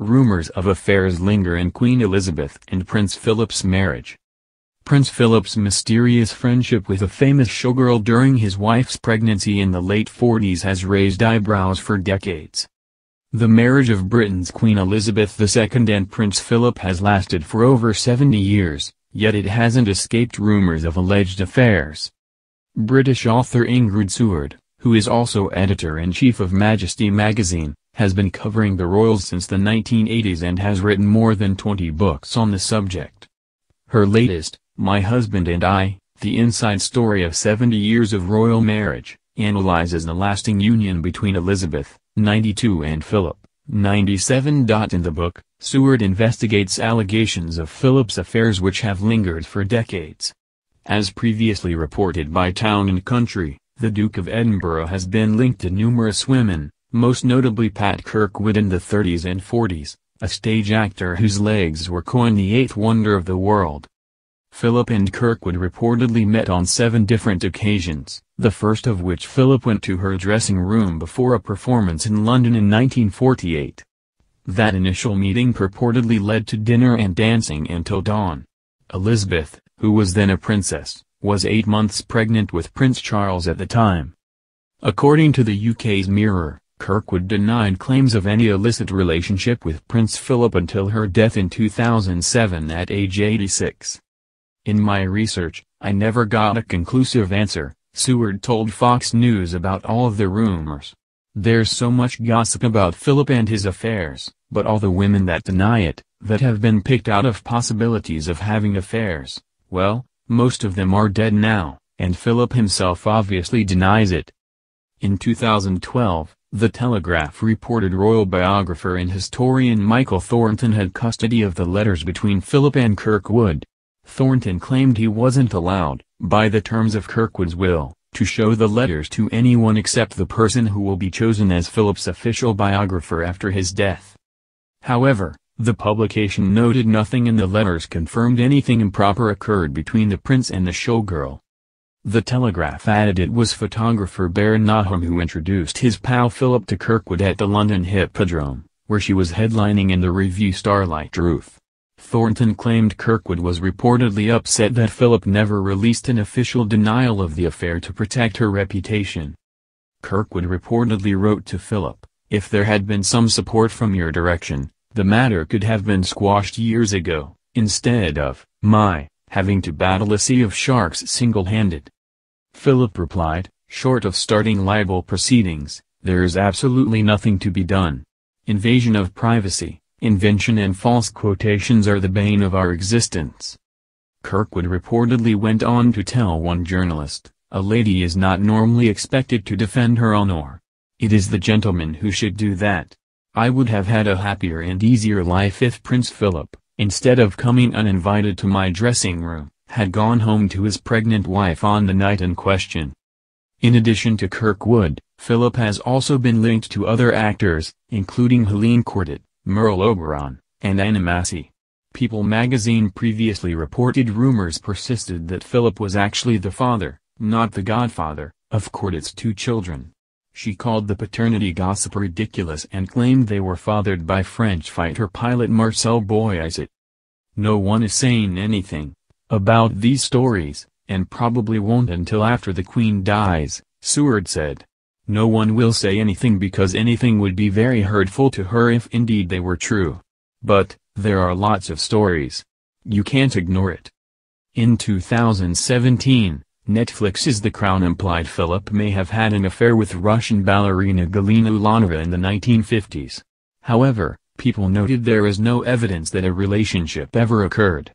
rumors of affairs linger in Queen Elizabeth and Prince Philip's marriage. Prince Philip's mysterious friendship with a famous showgirl during his wife's pregnancy in the late 40s has raised eyebrows for decades. The marriage of Britain's Queen Elizabeth II and Prince Philip has lasted for over 70 years, yet it hasn't escaped rumors of alleged affairs. British author Ingrid Seward, who is also editor-in-chief of Majesty magazine, has been covering the royals since the 1980s and has written more than 20 books on the subject. Her latest, My Husband and I, The Inside Story of 70 Years of Royal Marriage, analyzes the lasting union between Elizabeth, 92, and Philip, 97. In the book, Seward investigates allegations of Philip's affairs which have lingered for decades. As previously reported by Town & Country, the Duke of Edinburgh has been linked to numerous women, most notably Pat Kirkwood in the 30s and 40s, a stage actor whose legs were coined the eighth wonder of the world. Philip and Kirkwood reportedly met on 7 different occasions, the first of which Philip went to her dressing room before a performance in London in 1948. That initial meeting purportedly led to dinner and dancing until dawn. Elizabeth, who was then a princess, was 8 months pregnant with Prince Charles at the time. According to the UK's Mirror, Kirkwood denied claims of any illicit relationship with Prince Philip until her death in 2007 at age 86. In my research, I never got a conclusive answer, Seward told Fox News about all of the rumors. There's so much gossip about Philip and his affairs, but all the women that deny it, that have been picked out of possibilities of having affairs, well, most of them are dead now, and Philip himself obviously denies it. In 2012, The Telegraph reported royal biographer and historian Michael Thornton had custody of the letters between Philip and Kirkwood. Thornton claimed he wasn't allowed, by the terms of Kirkwood's will, to show the letters to anyone except the person who will be chosen as Philip's official biographer after his death. However, the publication noted nothing in the letters confirmed anything improper occurred between the prince and the showgirl. The Telegraph added it was photographer Baron Nahum who introduced his pal Philip to Kirkwood at the London Hippodrome, where she was headlining in the revue Starlight Truth. Thornton claimed Kirkwood was reportedly upset that Philip never released an official denial of the affair to protect her reputation. Kirkwood reportedly wrote to Philip, "If there had been some support from your direction, the matter could have been squashed years ago, instead of my having to battle a sea of sharks single-handed." Philip replied, "Short of starting libel proceedings, there is absolutely nothing to be done. Invasion of privacy, invention and false quotations are the bane of our existence." Kirkwood reportedly went on to tell one journalist, "A lady is not normally expected to defend her honor. It is the gentleman who should do that. I would have had a happier and easier life if Prince Philip, instead of coming uninvited to my dressing room, had gone home to his pregnant wife on the night in question." In addition to Kirkwood, Philip has also been linked to other actors, including Helene Corday, Merle Oberon, and Anna Massey. People magazine previously reported rumors persisted that Philip was actually the father, not the godfather, of Corday's 2 children. She called the paternity gossip ridiculous and claimed they were fathered by French fighter pilot Marcel Boisset. "No one is saying anything about these stories, and probably won't until after the Queen dies," Seward said. "No one will say anything because anything would be very hurtful to her if indeed they were true. But, there are lots of stories. You can't ignore it." In 2017, Netflix's The Crown implied Philip may have had an affair with Russian ballerina Galina Ulanova in the 1950s. However, people noted there is no evidence that a relationship ever occurred.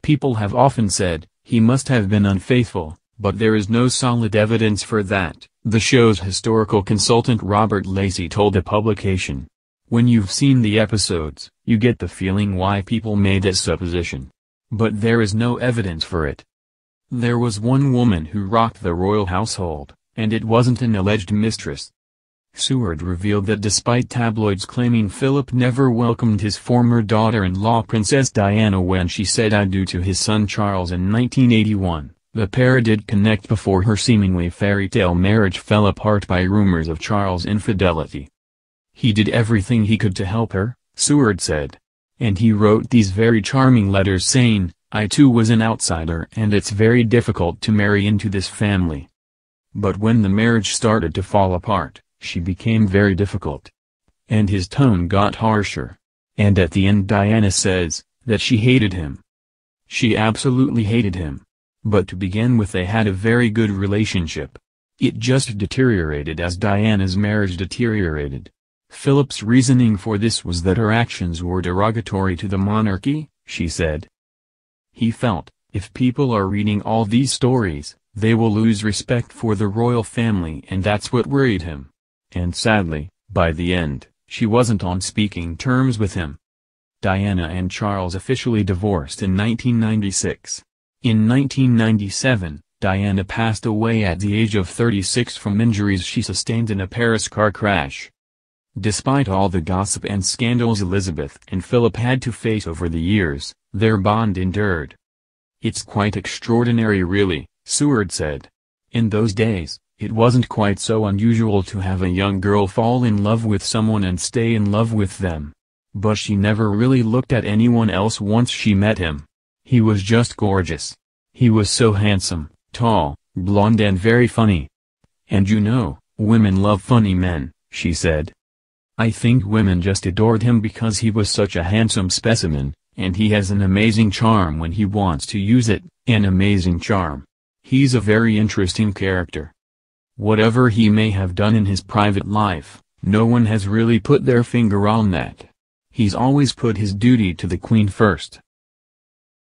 People have often said, he must have been unfaithful, but there is no solid evidence for that, the show's historical consultant Robert Lacey told the publication. "When you've seen the episodes, you get the feeling why people made that supposition. But there is no evidence for it. There was one woman who rocked the royal household, and it wasn't an alleged mistress." Seward revealed that despite tabloids claiming Philip never welcomed his former daughter-in-law Princess Diana when she said "I do" to his son Charles in 1981, the pair did connect before her seemingly fairy-tale marriage fell apart by rumors of Charles' infidelity. "He did everything he could to help her," Seward said. And he wrote these very charming letters saying, "I too was an outsider and it's very difficult to marry into this family." But when the marriage started to fall apart, she became very difficult. And his tone got harsher. And at the end Diana says, that she hated him. She absolutely hated him. But to begin with they had a very good relationship. It just deteriorated as Diana's marriage deteriorated. Philip's reasoning for this was that her actions were derogatory to the monarchy, she said. He felt, if people are reading all these stories, they will lose respect for the royal family, and that's what worried him. And sadly, by the end, she wasn't on speaking terms with him. Diana and Charles officially divorced in 1996. In 1997, Diana passed away at the age of 36 from injuries she sustained in a Paris car crash. Despite all the gossip and scandals Elizabeth and Philip had to face over the years, their bond endured. "It's quite extraordinary really," Seward said. "In those days, it wasn't quite so unusual to have a young girl fall in love with someone and stay in love with them. But she never really looked at anyone else once she met him. He was just gorgeous. He was so handsome, tall, blonde and very funny. And you know, women love funny men," she said. "I think women just adored him because he was such a handsome specimen, and he has an amazing charm when he wants to use it, an amazing charm. He's a very interesting character. Whatever he may have done in his private life, no one has really put their finger on that. He's always put his duty to the Queen first.